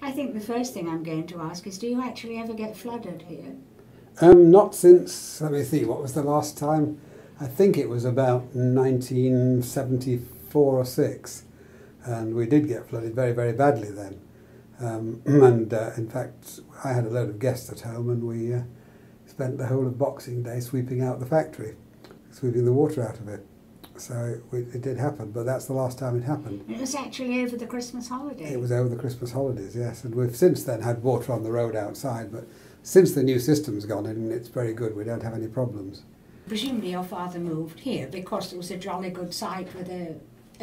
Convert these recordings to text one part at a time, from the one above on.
I think the first thing I'm going to ask is, do you actually ever get flooded here? Not since, let me see, what was the last time? I think it was about 1974 or 6, and we did get flooded very, very badly then. In fact, I had a load of guests at home, and we spent the whole of Boxing Day sweeping out the factory, sweeping the water out of it. So it did happen, but that's the last time it happened. It was actually over the Christmas holidays. It was over the Christmas holidays, yes, and we've since then had water on the road outside, but since the new system's gone in, it's very good. We don't have any problems. Presumably your father moved here because it was a jolly good site with a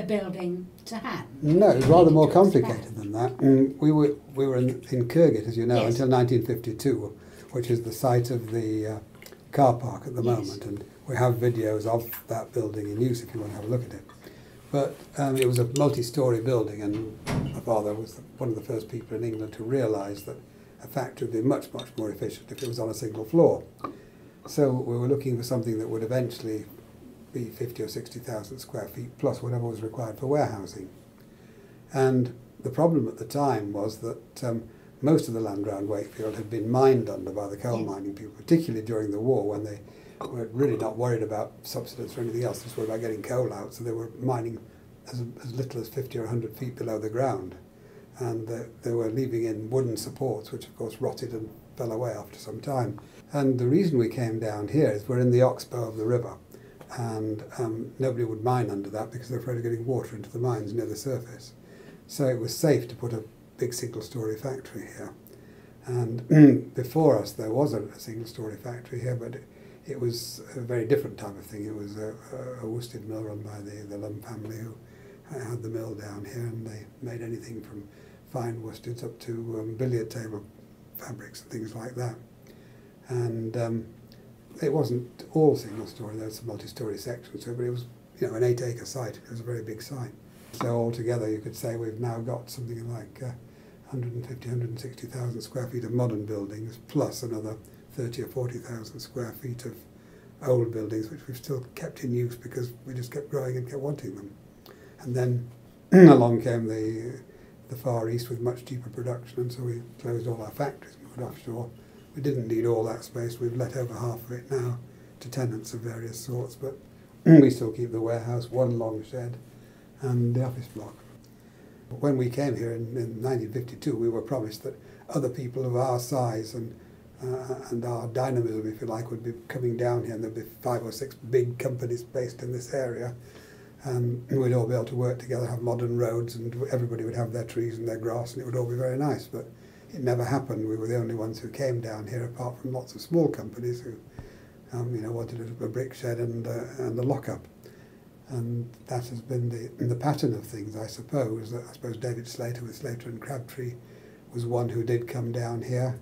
building to hand. No, it was rather more complicated than that. We were in Kirgate, as you know, Yes. until 1952, which is the site of the car park at the moment, and we have videos of that building in use if you want to have a look at it. But it was a multi-storey building, and my father was one of the first people in England to realise that a factory would be much, much more efficient if it was on a single floor. So we were looking for something that would eventually be 50 or 60,000 square feet plus whatever was required for warehousing. And the problem at the time was that most of the land around Wakefield had been mined under by the coal mining people, particularly during the war when they were really not worried about subsidence or anything else, just worried about getting coal out. So they were mining as little as 50 or 100 feet below the ground. And they were leaving in wooden supports, which of course rotted and fell away after some time. And the reason we came down here is we're in the oxbow of the river, and nobody would mine under that because they're afraid of getting water into the mines near the surface. So it was safe to put a big single-storey factory here. And before us there was a single-storey factory here, but it was a very different type of thing. It was a worsted mill run by the Lum family who had the mill down here, and they made anything from fine worsteds up to billiard table fabrics and things like that. And it wasn't all single-storey, there was some multi-storey sections to it, but it was, you know, an 8-acre site. It was a very big site. So altogether you could say we've now got something like 150, 160,000 square feet of modern buildings, plus another 30 or 40,000 square feet of old buildings, which we've still kept in use because we just kept growing and kept wanting them. And then along came the Far East with much cheaper production, and so we closed all our factories, moved offshore. We didn't need all that space. We've let over half of it now to tenants of various sorts, but we still keep the warehouse, one long shed, and the office block. When we came here in 1952, we were promised that other people of our size and our dynamism, if you like, would be coming down here, and there'd be 5 or 6 big companies based in this area. And we'd all be able to work together, have modern roads, and everybody would have their trees and their grass, and it would all be very nice. But it never happened. We were the only ones who came down here, apart from lots of small companies who, wanted a brick shed and a lockup. And that has been the pattern of things, I suppose. I suppose David Slater with Slater and Crabtree was one who did come down here,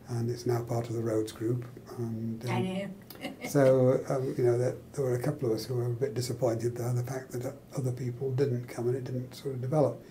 and it's now part of the Rhodes Group. And, I know. So, there were a couple of us who were a bit disappointed there, the fact that other people didn't come and it didn't sort of develop.